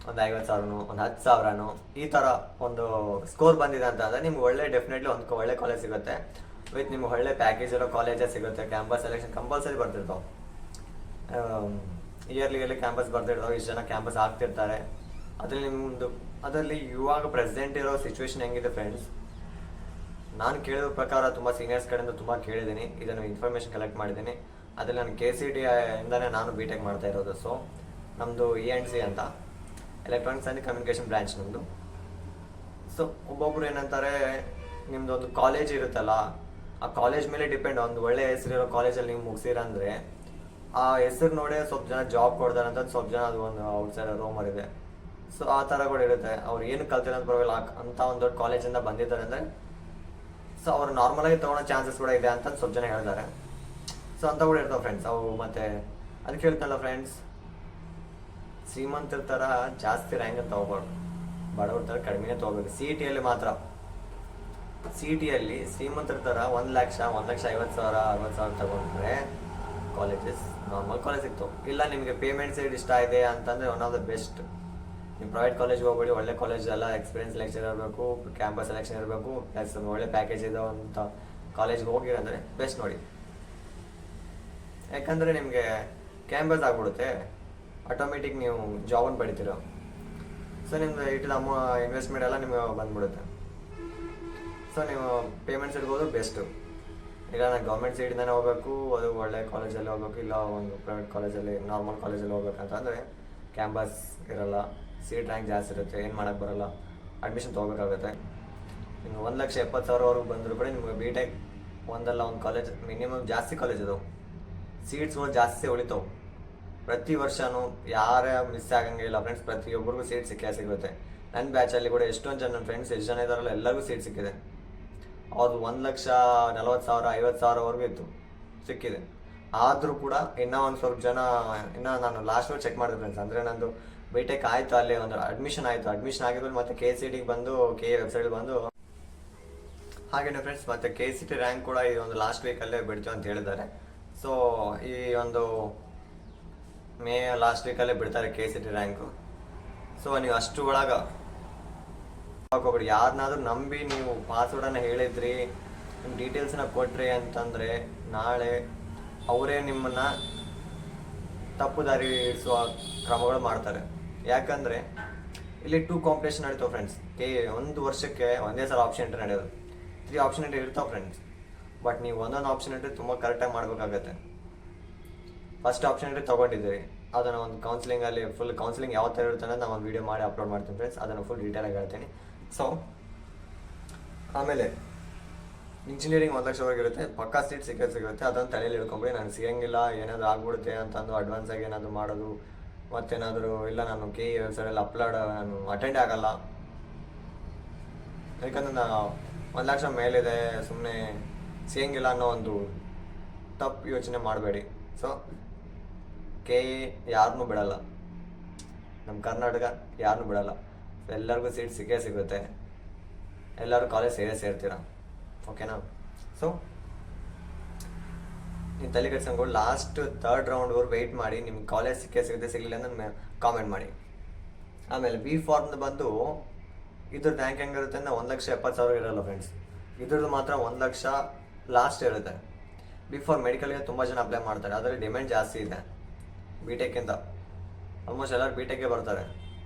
[SPEAKER 1] ಒಂದು 50,000 ಒಂದು 10,000 ಈ ಥರ ಒಂದು ಸ್ಕೋರ್ ಬಂದಿದೆ ಅಂತ ಅಂದರೆ ನಿಮ್ಗೆ ಡೆಫಿನೆಟ್ಲಿ ಒಂದು ಒಳ್ಳೆ ಕಾಲೇಜ್ ಸಿಗುತ್ತೆ. ವಿತ್ ನಿಮ್ಗೆ ಒಳ್ಳೆ ಪ್ಯಾಕೇಜ್ ಇರೋ ಕಾಲೇಜೇ ಸಿಗುತ್ತೆ. ಕ್ಯಾಂಪಸ್ ಸೆಲೆಕ್ಷನ್ ಕಂಪಲ್ಸರಿ ಬರ್ತಿರ್ತಾವೆ, ಇಯರ್ಲಿ ಕ್ಯಾಂಪಸ್ ಬರ್ತಿರ್ತಾವೆ. ಇಷ್ಟು ಜನ ಕ್ಯಾಂಪಸ್ ಆಗ್ತಿರ್ತಾರೆ. ಅದರಲ್ಲಿ ಇವಾಗ ಪ್ರೆಸೆಂಟ್ ಇರೋ ಸಿಚುವೇಶನ್ ಹೆಂಗಿದೆ ಫ್ರೆಂಡ್ಸ್, ನಾನು ಕೇಳಿದ ಪ್ರಕಾರ ತುಂಬ ಸೀನಿಯರ್ಸ್ ಕಡೆಯಿಂದ ತುಂಬ ಕೇಳಿದ್ದೀನಿ, ಇದನ್ನು ಇನ್ಫಾರ್ಮೇಷನ್ ಕಲೆಕ್ಟ್ ಮಾಡಿದ್ದೀನಿ. ಅದರಲ್ಲಿ ನಾನು KCT ಇಂದನೇ ನಾನು ಬಿ ಟೆಕ್ ಮಾಡ್ತಾ ಇರೋದು. ಸೊ ನಮ್ಮದು E&C ಅಂತ ಎಲೆಕ್ಟ್ರಾನಿಕ್ಸ್ ಆ್ಯಂಡ್ ಕಮ್ಯುನಿಕೇಷನ್ ಬ್ರಾಂಚ್ ನಮ್ಮದು. ಸೊ ಒಬ್ಬೊಬ್ರು ಏನಂತಾರೆ, ನಿಮ್ಮದು ಒಂದು ಕಾಲೇಜ್ ಇರುತ್ತಲ್ಲ, ಆ ಕಾಲೇಜ್ ಮೇಲೆ ಡಿಪೆಂಡ್. ಒಂದು ಒಳ್ಳೆ ಹೆಸರಿರೋ ಕಾಲೇಜಲ್ಲಿ ನೀವು ಮುಗಿಸಿರಂದರೆ ಆ ಹೆಸರು ನೋಡಿ ಸ್ವಲ್ಪ ಜನ ಜಾಬ್ ಕೊಡ್ತಾರೆ ಅಂತ ಸ್ವಲ್ಪ ಜನ ಅದು ಒಂದು ಔಟ್ಸೈಡ್ ರೂಮರ್ ಇದೆ. ಸೊ ಆ ಥರ ಕೂಡ ಇರುತ್ತೆ. ಅವ್ರು ಏನು ಕಲ್ತಿಲ್ಲ ಅಂತ ಬರೋಲ್ಲ ಅಂತ ಒಂದು ದೊಡ್ಡ ಕಾಲೇಜಿಂದ ಬಂದಿದ್ದಾರೆ ಅಂದರೆ ಸೊ ಅವ್ರು ನಾರ್ಮಲಾಗಿ ತೊಗೊಳೋ ಚಾನ್ಸಸ್ ಕೂಡ ಇದೆ ಅಂತ ಸ್ವಲ್ಪ ಜನ ಹೇಳ್ತಾರೆ. ಸೊ ಅಂತ ಕೂಡ ಇರ್ತಾವೆ ಫ್ರೆಂಡ್ಸ್ ಅವು. ಮತ್ತು ಅದಕ್ಕೆ ಹೇಳ್ತಾನಲ್ಲ ಫ್ರೆಂಡ್ಸ್, ಶ್ರೀಮಂತರ ಥರ ಜಾಸ್ತಿ ರ್ಯಾಂಕ್ ಅಂತ ತೊಗೋಬಾರ್ದು, ಬಡವ್ರ ಥರ ಕಡಿಮೆನೇ ತೊಗೋಬೇಕು. ಸಿ ಇ ಟಿಯಲ್ಲಿ ಮಾತ್ರ, ಸಿ ಇ ಟಿಯಲ್ಲಿ ಶ್ರೀಮಂತರ ಥರ 1,50,000 60,000 ತಗೊಂಡ್ರೆ ಕಾಲೇಜಸ್ ನಾರ್ಮಲ್ ಕಾಲೇಜ್ ಸಿಗ್ತು. ಇಲ್ಲ ನಿಮಗೆ ಪೇಮೆಂಟ್ ಸೈಡ್ ಇಷ್ಟ ಇದೆ ಅಂತಂದರೆ ಒನ್ ಆಫ್ ದ ಬೆಸ್ಟ್. ನೀವು ಪ್ರೈವೇಟ್ ಕಾಲೇಜ್ಗೆ ಹೋಗ್ಬೇಡಿ, ಒಳ್ಳೆ ಕಾಲೇಜ್ ಎಲ್ಲ ಎಕ್ಸ್ಪೀರಿಯನ್ಸ್ ಲೆಕ್ಚರ್ ಇರಬೇಕು, ಕ್ಯಾಂಪಸ್ ಸೆಲೆಕ್ಷನ್ ಇರಬೇಕು, ಪ್ಲಸ್ ಒಳ್ಳೆ ಪ್ಯಾಕೇಜ್ ಇದಾವಂಥ ಕಾಲೇಜ್ಗೆ ಹೋಗಿರಂದರೆ ಬೆಸ್ಟ್ ನೋಡಿ. ಯಾಕಂದರೆ ನಿಮಗೆ ಕ್ಯಾಂಪಸ್ ಆಗ್ಬಿಡುತ್ತೆ, ಆಟೋಮೆಟಿಕ್ ನೀವು ಜಾಬನ್ನು ಪಡಿತೀರ. ಸೊ ನಿಮ್ದು ಇಟ್ಟಿದ ಇನ್ವೆಸ್ಟ್ಮೆಂಟ್ ಎಲ್ಲ ನಿಮಗೆ ಬಂದ್ಬಿಡುತ್ತೆ. ಸೊ ನೀವು ಪೇಮೆಂಟ್ ಸೈಡ್ಗೆ ಹೋದ್ರೆ ಬೆಸ್ಟು. ಇಲ್ಲ ನಾನು ಗೌರ್ಮೆಂಟ್ ಸೈಡಿಂದನೇ ಹೋಗಬೇಕು, ಅದು ಒಳ್ಳೆ ಕಾಲೇಜಲ್ಲಿ ಹೋಗ್ಬೇಕು, ಇಲ್ಲ ಒಂದು ಪ್ರೈವೇಟ್ ಕಾಲೇಜಲ್ಲಿ ನಾರ್ಮಲ್ ಕಾಲೇಜಲ್ಲಿ ಹೋಗ್ಬೇಕಂತಂದರೆ ಕ್ಯಾಂಪಸ್ ಇರೋಲ್ಲ, ಸೀಟ್ ರ್ಯಾಂಕ್ ಜಾಸ್ತಿ ಇರುತ್ತೆ, ಏನು ಮಾಡೋಕ್ಕೆ ಬರೋಲ್ಲ, ಅಡ್ಮಿಷನ್ ತೊಗೋಬೇಕಾಗುತ್ತೆ. ನಿಮ್ಗೆ 1,70,000 ಬಂದರೂ ಕೂಡ ನಿಮ್ಗೆ ಬಿ ಟೆಕ್ ಒಂದಲ್ಲ ಒಂದು ಕಾಲೇಜ್ ಮಿನಿಮಮ್ ಜಾಸ್ತಿ ಕಾಲೇಜ್ ಇದಾವೆ, ಸೀಟ್ಸ್ಗಳು ಜಾಸ್ತಿ ಉಳಿತಾವೆ. ಪ್ರತಿ ವರ್ಷವೂ ಯಾರೇ ಮಿಸ್ ಆಗಂಗಿಲ್ಲ ಫ್ರೆಂಡ್ಸ್, ಪ್ರತಿಯೊಬ್ಬರಿಗೂ ಸೀಟ್ ಸಿಗುತ್ತೆ. ನನ್ನ ಬ್ಯಾಚಲ್ಲಿ ಕೂಡ ಎಷ್ಟೊಂದು ಜನ ನನ್ನ ಫ್ರೆಂಡ್ಸ್ ಎಷ್ಟು ಜನ ಇದ್ದಾರಲ್ಲ ಎಲ್ಲರಿಗೂ ಸೀಟ್ ಸಿಕ್ಕಿದೆ. ಅವ್ರದ್ದು 1,40,000 50,000ವರೆಗೂ ಇತ್ತು, ಸಿಕ್ಕಿದೆ. ಆದರೂ ಕೂಡ ಇನ್ನೂ ಒಂದು ಸ್ವಲ್ಪ ಜನ, ಇನ್ನೂ ನಾನು ಲಾಸ್ಟ್ ವರೆಗೆ ಚೆಕ್ ಮಾಡಿದೆ ಫ್ರೆಂಡ್ಸ್, ಅಂದರೆ ನಂದು ಬಿ ಟೆಕ್ ಆಯಿತು, ಅಲ್ಲಿ ಒಂದು ಅಡ್ಮಿಷನ್ ಆಯಿತು. ಅಡ್ಮಿಷನ್ ಆಗಿದ್ಮೇಲೆ ಮತ್ತೆ ಕೆ ಸಿ ಟಿಗೆ ಬಂದು ಕೆ ವೆಬ್ಸೈಟ್ಗೆ ಬಂದು ಹಾಗೇನೆ ಫ್ರೆಂಡ್ಸ್, ಮತ್ತು ಕೆ ಸಿ ಟಿ ರ್ಯಾಂಕ್ ಕೂಡ ಈ ಒಂದು ಲಾಸ್ಟ್ ವೀಕಲ್ಲೇ ಬಿಡ್ತೀವಿ ಅಂತ ಹೇಳಿದ್ದಾರೆ. ಸೊ ಈ ಒಂದು ಮೇ ಲಾಸ್ಟ್ ವೀಕಲ್ಲೇ ಬಿಡ್ತಾರೆ K C T rank. So ನೀವು ಅಷ್ಟು ಒಳಗೆ ಹೋಗ್ಬಿಡಿ. ಯಾರನ್ನಾದ್ರೂ ನಂಬಿ ನೀವು ಪಾಸ್ವರ್ಡನ್ನು ಹೇಳಿದ್ರಿ, ನಿಮ್ಮ ಡೀಟೇಲ್ಸ್ನ ಕೊಟ್ರಿ ಅಂತಂದರೆ ನಾಳೆ ಅವರೇ ನಿಮ್ಮನ್ನು ತಪ್ಪು ದಾರಿ ಇಡಿಸುವ ಕ್ರಮಗಳು ಮಾಡ್ತಾರೆ. ಯಾಕಂದರೆ ಇಲ್ಲಿ 2 ಕಾಂಪಿಟೇಷನ್ ನಡೀತಾವೆ ಫ್ರೆಂಡ್ಸ್. ಒಂದು ವರ್ಷಕ್ಕೆ ಒಂದೇ ಸಲ ಆಪ್ಷನಿಟಿ ನಡೆಯೋದು, 3 ಆಪ್ಷನಿಟಿ ಇರ್ತಾವೆ ಫ್ರೆಂಡ್ಸ್. ಬಟ್ ನೀವು ಒಂದೊಂದು ಆಪ್ಷನಿಟಿ ತುಂಬ ಕರೆಕ್ಟಾಗಿ ಮಾಡಬೇಕಾಗತ್ತೆ. ಫಸ್ಟ್ ಆಪ್ಷನಿಟಿ ತೊಗೊಂಡಿದ್ದೀರಿ, ಅದನ್ನು ಒಂದು ಕೌನ್ಸಿಲಿಂಗಲ್ಲಿ ಫುಲ್ ಕೌನ್ಸಿಲಿಂಗ್ ಯಾವ ಥರ ಇರುತ್ತೆ ಅನ್ನೋದು ನಾನು ಒಂದು ವೀಡಿಯೋ ಮಾಡಿ ಅಪ್ಲೋಡ್ ಮಾಡ್ತೀನಿ ಫ್ರೆಂಡ್ಸ್, ಅದನ್ನು ಫುಲ್ ಡೀಟೇಲಾಗಿ ಹೇಳ್ತೀನಿ. ಸೊ ಆಮೇಲೆ ಇಂಜಿನಿಯರಿಂಗ್ 1,00,000 ಇರುತ್ತೆ, ಪಕ್ಕಾ ಸೀಟ್ ಸಿಗುತ್ತೆ. ಅದನ್ನು ತಲೆಯಲ್ಲಿ ಇಳ್ಕೊಂಬಿಡಿ, ನಾನು ಸಿಗಂಗಿಲ್ಲ, ಏನಾದರೂ ಆಗ್ಬಿಡುತ್ತೆ ಅಂತಂದು ಅಡ್ವಾನ್ಸಾಗಿ ಏನಾದರೂ ಮಾಡೋದು, ಮತ್ತೇನಾದರೂ ಇಲ್ಲ ನಾನು ಕೆ ಇ ವೆಬ್ಸೈಟಲ್ಲಿ ಅಪ್ಲೋಡ್ ನಾನು ಅಟೆಂಡ್ ಆಗಲ್ಲ, ಯಾಕಂದ್ರೆ ನಾನು 1,00,000 ಮೇಲಿದೆ, ಸುಮ್ಮನೆ ಸಿಗಂಗಿಲ್ಲ ಅನ್ನೋ ಒಂದು ತಪ್ಪು ಯೋಚನೆ ಮಾಡಬೇಡಿ. ಸೊ ಕೆ ಇ ಯಾರನ್ನೂ ಬಿಡಲ್ಲ, ನಮ್ಮ ಕರ್ನಾಟಕ ಯಾರನ್ನೂ ಬಿಡಲ್ಲ. ಎಲ್ಲರಿಗೂ ಸೀಟ್ ಸಿಗುತ್ತೆ, ಎಲ್ಲರೂ ಕಾಲೇಜ್ ಸೇರ್ತೀರ, ಓಕೆನಾ? ಸೊ ನೀವು ತಲೆ ಕೆಡ್ಸ್ಕೊಂಡು ಲಾಸ್ಟ್ 3rd ರೌಂಡ್ವರೆಗೂ ವೆಯ್ಟ್ ಮಾಡಿ. ನಿಮ್ಗೆ ಕಾಲೇಜ್ ಸಿಗುತ್ತೆ, ಸಿಗಲಿಲ್ಲ ಅಂದ್ರೆ ಕಾಮೆಂಟ್ ಮಾಡಿ. ಆಮೇಲೆ ಬಿ ಫಾರ್ಮ್ದು ಬಂದು ಇದ್ರದ್ದು ರ್ಯಾಂಕ್ ಹೆಂಗಿರುತ್ತೆ ಅಂದರೆ 1,70,000 ಇರೋಲ್ಲ ಫ್ರೆಂಡ್ಸ್, ಇದ್ರದ್ದು ಮಾತ್ರ 1,00,000 ಲಾಸ್ಟ್ ಇರುತ್ತೆ. ಬಿ ಫಾರ್ಮ್ ಮೆಡಿಕಲ್ಗೆ ತುಂಬ ಜನ ಅಪ್ಲೈ ಮಾಡ್ತಾರೆ, ಅದರಲ್ಲಿ ಡಿಮ್ಯಾಂಡ್ ಜಾಸ್ತಿ ಇದೆ ಬಿ ಟೆಕ್ಕಿಂತ. ಆಲ್ಮೋಸ್ಟ್ ಎಲ್ಲರೂ ಬಿ ಟೆಕ್ಗೆ ಬರ್ತಾರೆ.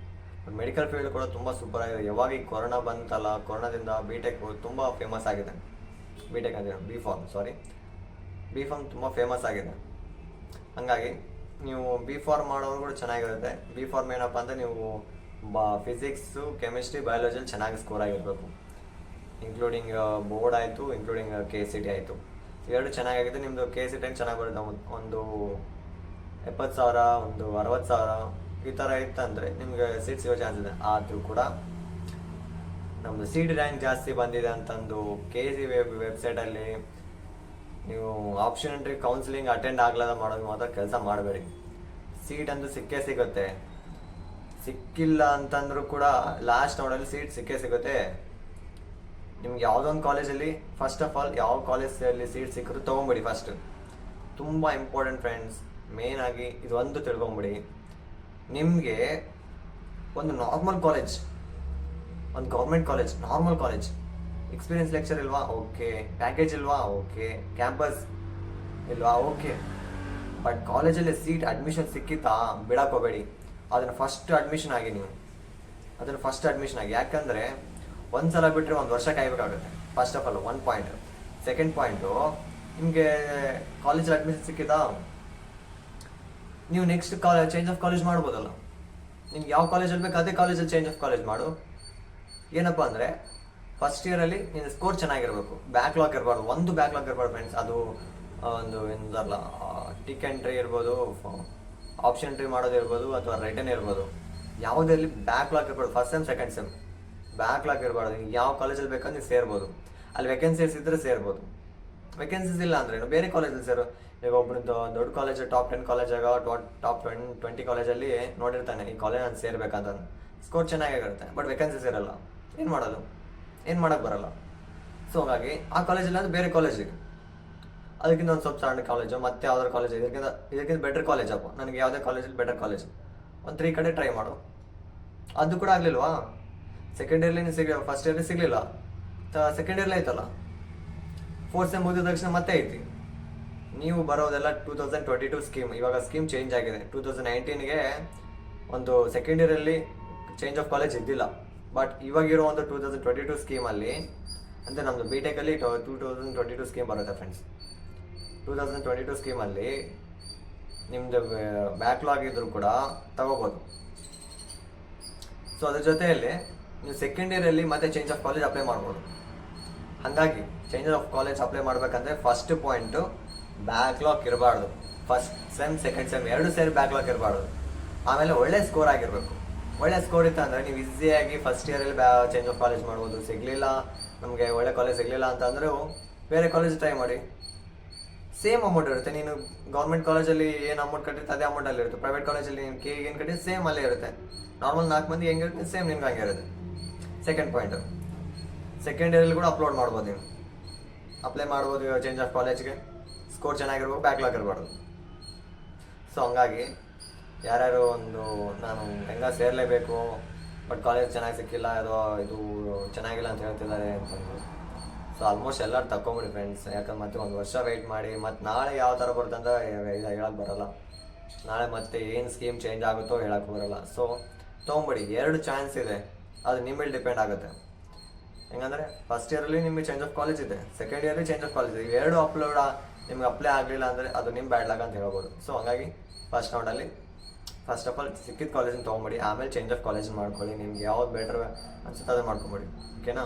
[SPEAKER 1] ಬಟ್ ಮೆಡಿಕಲ್ ಫೀಲ್ಡ್ ಕೂಡ ತುಂಬ ಸೂಪರ್ ಆಗಿದೆ. ಯಾವಾಗ ಈ ಕೊರೋನಾ ಬಂತಲ್ಲ, ಕೊರೋನಾದಿಂದ ಬಿ ಟೆಕ್ ತುಂಬ ಫೇಮಸ್ ಆಗಿದೆ. ಬಿ ಟೆಕ್ ಅಂದರೆ ಬಿ ಫಾರ್ಮ್ ತುಂಬ ಫೇಮಸ್ ಆಗಿದೆ. ಹಾಗಾಗಿ ನೀವು ಬಿ ಫಾರ್ಮ್ ಮಾಡೋರು ಕೂಡ ಚೆನ್ನಾಗಿರುತ್ತೆ. ಬಿ ಫಾರ್ಮ್ ಏನಪ್ಪ ಅಂದರೆ ನೀವು ಫಿಸಿಕ್ಸು, ಕೆಮಿಸ್ಟ್ರಿ, ಬಯಾಲಜಿಯಲ್ಲಿ ಚೆನ್ನಾಗಿ ಸ್ಕೋರ್ ಆಗಿರಬೇಕು, ಇನ್ಕ್ಲೂಡಿಂಗ್ ಬೋರ್ಡ್ ಆಯಿತು, ಇನ್ಕ್ಲೂಡಿಂಗ್ ಕೆ ಸಿ ಟಿ ಆಯಿತು. ಎರಡು ಚೆನ್ನಾಗಿದೆ. ನಿಮ್ಮದು ಕೆ ಸಿ ಟಿ ಚೆನ್ನಾಗಿ ಬರುತ್ತೆ, ಒಂದು 70,000 ಒಂದು 60,000 ಈ ಥರ ಇತ್ತಂದರೆ ನಿಮಗೆ ಸೀಟ್ ಸಿಗೋ ಚಾನ್ಸ್ ಇದೆ. ಆದರೂ ಕೂಡ ನಮ್ಮದು ಸೀಟ್ ರ್ಯಾಂಕ್ ಜಾಸ್ತಿ ಬಂದಿದೆ ಅಂತಂದು ಕೆ ಸಿ ವೆಬ್ಸೈಟಲ್ಲಿ ನೀವು ಆಪ್ಷನಿಟಿ ಕೌನ್ಸಿಲಿಂಗ್ ಅಟೆಂಡ್ ಆಗ್ಲಾದ ಮಾಡೋದು ಮಾತ್ರ ಕೆಲಸ ಮಾಡಬೇಡಿ. ಸೀಟ್ ಅಂತೂ ಸಿಗುತ್ತೆ, ಸಿಕ್ಕಿಲ್ಲ ಅಂತಂದ್ರೂ ಕೂಡ ಲಾಸ್ಟ್ ರೌಂಡಲ್ಲಿ ಸೀಟ್ ಸಿಗುತ್ತೆ. ನಿಮ್ಗೆ ಯಾವುದೊಂದು ಕಾಲೇಜಲ್ಲಿ ಫಸ್ಟ್ ಆಫ್ ಆಲ್ ಯಾವ ಕಾಲೇಜಲ್ಲಿ ಸೀಟ್ ಸಿಕ್ಕರೂ ತೊಗೊಂಬಿಡಿ. ಫಸ್ಟ್ ತುಂಬ ಇಂಪಾರ್ಟೆಂಟ್ ಫ್ರೆಂಡ್ಸ್, ಮೇಯ್ನಾಗಿ ಇದು ಒಂದು ತಿಳ್ಕೊಂಬಿಡಿ. ನಿಮಗೆ ಒಂದು ನಾರ್ಮಲ್ ಕಾಲೇಜ್, ಒಂದು government college, normal college, experience lecture ಇಲ್ವಾ, ಓಕೆ. ಪ್ಯಾಕೇಜ್ ಇಲ್ವಾ, ಓಕೆ. ಕ್ಯಾಂಪಸ್ ಇಲ್ವಾ, ಓಕೆ. ಬಟ್ ಕಾಲೇಜಲ್ಲಿ ಸೀಟ್ ಅಡ್ಮಿಷನ್ ಸಿಕ್ಕಿತ್ತಾ ಬಿಡೋಕೋಬೇಡಿ. ಅದನ್ನು ಫಸ್ಟ್ ಅಡ್ಮಿಷನ್ ಆಗಿ ನೀವು ಅದನ್ನು ಫಸ್ಟ್ ಅಡ್ಮಿಷನ್ ಆಗಿ. ಯಾಕಂದರೆ ಒಂದು ಸಲ ಬಿಟ್ಟರೆ 1 ವರ್ಷ ಕಾಯಬೇಕಾಗುತ್ತೆ. First of all 1 point. Second point, ನಿಮಗೆ ಕಾಲೇಜಲ್ಲಿ ಅಡ್ಮಿಷನ್ ಸಿಕ್ಕಿತಾ, ನೀವು ನೆಕ್ಸ್ಟ್ ಚೇಂಜ್ ಆಫ್ ಕಾಲೇಜ್ ಮಾಡ್ಬೋದಲ್ಲ. ನಿಮ್ಗೆ ಯಾವ ಕಾಲೇಜಲ್ಲಿ ಬೇಕು ಅದೇ ಕಾಲೇಜಲ್ಲಿ ಚೇಂಜ್ ಆಫ್ ಕಾಲೇಜ್ ಮಾಡು. ಏನಪ್ಪ ಅಂದರೆ ಫಸ್ಟ್ ಇಯರಲ್ಲಿ ನಿನ್ನ ಸ್ಕೋರ್ ಚೆನ್ನಾಗಿರಬೇಕು, ಬ್ಯಾಕ್ಲಾಗ್ ಇರಬಾರ್ದು. ಒಂದು ಬ್ಯಾಕ್ಲಾಗ್ ಇರಬಾರ್ದು ಫ್ರೆಂಡ್ಸ್. ಅದು ಒಂದು ಏನಲ್ಲ ಟಿಕ್ ಎಂಟ್ರಿ ಇರ್ಬೋದು, ಆಪ್ಷನ್ ಎಂಟ್ರಿ ಮಾಡೋದು ಇರ್ಬೋದು, ಅಥವಾ ರಿಟರ್ನ್ ಇರ್ಬೋದು, ಯಾವುದರಲ್ಲಿ ಬ್ಯಾಕ್ಲಾಗ್ ಇರ್ಬೋದು. First sem second sem backlog ಇರಬಾರ್ದು. ನೀವು ಯಾವ ಕಾಲೇಜಲ್ಲಿ ಬೇಕಂದ್ರೆ ನೀವು ಸೇರ್ಬೋದು. ಅಲ್ಲಿ ವೇಕೆನ್ಸೀಸ್ ಇದ್ದರೆ ಸೇರ್ಬೋದು. ವೇಕೆನ್ಸೀಸ್ ಇಲ್ಲ ಅಂದರೆ ಬೇರೆ ಕಾಲೇಜಲ್ಲಿ ಸೇರು. ಈಗ ಒಬ್ಬರದ್ದು ದೊಡ್ಡ ಕಾಲೇಜ್ ಟಾಪ್ 10 ಕಾಲೇಜಾಗ ಟಾಪ್ 20 ಕಾಲೇಜಲ್ಲಿ ನೋಡಿರ್ತಾನೆ ಈ ಕಾಲೇಜ್ ನಾನು ಸೇರ್ಬೇಕಂತ. ಸ್ಕೋರ್ ಚೆನ್ನಾಗಿರುತ್ತೆ, ಬಟ್ ವೇಕೆನ್ಸೀಸ್ ಇರಲ್ಲ. ಏನು ಮಾಡೋದು? ಏನು ಮಾಡೋಕ್ಕೆ ಬರಲ್ಲ. ಸೊ ಹಾಗಾಗಿ ಆ ಕಾಲೇಜಲ್ಲಿ ಅದು ಬೇರೆ ಕಾಲೇಜಿಗೆ, ಅದಕ್ಕಿಂತ ಒಂದು ಸ್ವಲ್ಪ ಸಣ್ಣ ಕಾಲೇಜು, ಮತ್ತೆ ಯಾವ್ದಾದ್ರು ಕಾಲೇಜ್ ಇದಕ್ಕಿಂತ ಬೆಟರ್ ಕಾಲೇಜಪ್ಪ, ನನಗೆ ಯಾವುದೇ ಕಾಲೇಜಲ್ಲಿ ಬೆಟರ್ ಕಾಲೇಜ್ ಒಂದು 3 ಕಡೆ ಟ್ರೈ ಮಾಡು. ಅದು ಕೂಡ ಆಗಲಿಲ್ವಾ? ಸೆಕೆಂಡ್ ಇಯರ್ಲಿ ಫಸ್ಟ್ ಇಯರ್ಲಿ ಸಿಗಲಿಲ್ಲ, ಸೆಕೆಂಡ್ ಇಯರ್ಲಿ ಆಯ್ತಲ್ಲ, 4th ಸೆಮ್ ಮುಗಿದ ತಕ್ಷಣ ಮತ್ತೆ ಐತಿ. ನೀವು ಬರೋದೆಲ್ಲ 2022 ಸ್ಕೀಮ್. ಇವಾಗ ಸ್ಕೀಮ್ ಚೇಂಜ್ ಆಗಿದೆ. 2019ಗೆ ಒಂದು ಸೆಕೆಂಡ್ ಇಯರಲ್ಲಿ ಚೇಂಜ್ ಆಫ್ ಕಾಲೇಜ್ ಇದ್ದಿಲ್ಲ, ಬಟ್ ಇವಾಗಿರೋ ಒಂದು 2022 ಸ್ಕೀಮಲ್ಲಿ, ಅಂದರೆ ನಮ್ಮದು ಬಿ ಟೆಕಲ್ಲಿ 2022 ಸ್ಕೀಮ್ ಬರುತ್ತೆ ಫ್ರೆಂಡ್ಸ್. 2022 ಸ್ಕೀಮಲ್ಲಿ ನಿಮ್ಮದು ಬ್ಯಾಕ್ಲಾಗ್ ಇದ್ರೂ ಕೂಡ ತಗೋಬೋದು. ಸೊ ಅದ್ರ ಜೊತೆಯಲ್ಲಿ ನೀವು ಸೆಕೆಂಡ್ ಇಯರಲ್ಲಿ ಮತ್ತೆ ಚೇಂಜ್ ಆಫ್ ಕಾಲೇಜ್ ಅಪ್ಲೈ ಮಾಡ್ಬೋದು. ಹಾಗಾಗಿ ಚೇಂಜ್ ಆಫ್ ಕಾಲೇಜ್ ಅಪ್ಲೈ ಮಾಡ್ಬೇಕಂದ್ರೆ ಫಸ್ಟ್ ಪಾಯಿಂಟು ಬ್ಯಾಕ್ಲಾಗ್ ಇರಬಾರ್ದು. ಫಸ್ಟ್ ಸೆಮ್ ಸೆಕೆಂಡ್ ಸೆಮ್ 2 ಸೇರಿ ಬ್ಯಾಕ್ಲಾಗ್ ಇರಬಾರ್ದು. ಆಮೇಲೆ ಒಳ್ಳೆ ಸ್ಕೋರ್ ಆಗಿರಬೇಕು. ಒಳ್ಳೆ ಸ್ಕೋರ್ ಇತ್ತು ಅಂದರೆ ನೀವು ಈಸಿಯಾಗಿ ಫಸ್ಟ್ ಇಯರಲ್ಲಿ ಚೇಂಜ್ ಆಫ್ ಕಾಲೇಜ್ ಮಾಡ್ಬೋದು. ಸಿಗಲಿಲ್ಲ, ನಮಗೆ ಒಳ್ಳೆ ಕಾಲೇಜ್ ಸಿಗಲಿಲ್ಲ ಅಂತಂದರೆ ಬೇರೆ ಕಾಲೇಜ್ ಟ್ರೈ ಮಾಡಿ. ಸೇಮ್ ಅಮೌಂಟ್ ಇರುತ್ತೆ. ನೀನು ಗೌರ್ಮೆಂಟ್ ಕಾಲೇಜಲ್ಲಿ ಏನು ಅಮೌಂಟ್ ಕಟ್ಟಿರುತ್ತೆ ಅದೇ ಅಮೌಂಟಲ್ಲಿ ಇರುತ್ತೆ. ಪ್ರೈವೇಟ್ ಕಾಲೇಜಲ್ಲಿ ನೀನು ಕೆ ಏನು ಕಟ್ಟಿದ್ದು ಸೇಮ್ ಅಲ್ಲೇ ಇರುತ್ತೆ. ನಾರ್ಮಲ್ 4 ಮಂದಿ ಹೆಂಗಿರುತ್ತೆ ಸೇಮ್ ನಿಮ್ಗೆ ಹಂಗೆ ಇರುತ್ತೆ. ಸೆಕೆಂಡ್ ಪಾಯಿಂಟು, ಸೆಕೆಂಡ್ ಇಯರಲ್ಲಿ ಕೂಡ ಅಪ್ಲೋಡ್ ಮಾಡ್ಬೋದು. ನೀವು ಅಪ್ಲೈ ಮಾಡ್ಬೋದು ಚೇಂಜ್ ಆಫ್ ಕಾಲೇಜ್ಗೆ. ಸ್ಕೋರ್ ಚೆನ್ನಾಗಿರ್ಬೇಕು, ಬ್ಯಾಕ್ಲಾಗ್ ಇರಬಾರ್ದು. ಸೊ ಹಂಗಾಗಿ ಯಾರ್ಯಾರು ಒಂದು ನಾನು ಹೆಂಗ ಸೇರಲೇಬೇಕು ಬಟ್ ಕಾಲೇಜ್ ಚೆನ್ನಾಗಿ ಸಿಕ್ಕಿಲ್ಲ, ಇದು ಚೆನ್ನಾಗಿಲ್ಲ ಅಂತ ಹೇಳ್ತಿದ್ದಾರೆ ಅಂತಂದು, ಸೊ ಆಲ್ಮೋಸ್ಟ್ ಎಲ್ಲರೂ ತಗೊಂಬಿಡಿ ಫ್ರೆಂಡ್ಸ್. ಯಾಕಂದ್ರೆ ಮತ್ತೆ ಒಂದು ವರ್ಷ ವೆಯ್ಟ್ ಮಾಡಿ ಮತ್ತೆ ನಾಳೆ ಯಾವ ಥರ ಬರುತ್ತಂತ ಹೇಳಕ್ಕೆ ಬರೋಲ್ಲ. ನಾಳೆ ಮತ್ತೆ ಏನು ಸ್ಕೀಮ್ ಚೇಂಜ್ ಆಗುತ್ತೋ ಹೇಳಕ್ಕೆ ಬರೋಲ್ಲ. ಸೊ ತೊಗೊಂಬಿಡಿ. 2 ಚಾನ್ಸ್ ಇದೆ, ಅದು ನಿಮ್ಮ ಮೇಲೆ ಡಿಪೆಂಡ್ ಆಗುತ್ತೆ. ಹೆಂಗಂದರೆ ಫಸ್ಟ್ ಇಯರಲ್ಲಿ ನಿಮಗೆ ಚೇಂಜ್ ಆಫ್ ಕಾಲೇಜ್ ಇದೆ, second yearly change of college ಇದೆ. ಇವೆರಡು ನಿಮ್ಗೆ ಅಪ್ಲೈ ಆಗಲಿಲ್ಲ ಅಂದರೆ ಅದು ನಿಮ್ಮ ಬ್ಯಾಡ್ ಲಕ್ ಅಂತ ಹೇಳ್ಬೋದು. ಸೊ ಹಾಗಾಗಿ ಫಸ್ಟ್ ರೌಂಡಲ್ಲಿ ಫಸ್ಟ್ ಆಫ್ ಆಲ್ ಸಿಕ್ಕಿದ ಕಾಲೇಜನ್ನ ತೊಗೊಂಬಿಡಿ. ಆಮೇಲೆ ಚೇಂಜ್ ಆಫ್ ಕಾಲೇಜ್ ಮಾಡ್ಕೊಳ್ಳಿ. ನಿಮ್ಗೆ ಯಾವ್ದು ಬೆಟರ್ ಅನ್ಸುತ್ತೆ ಅದು ಮಾಡ್ಕೊಂಬಿಡಿ. ಓಕೆನಾ?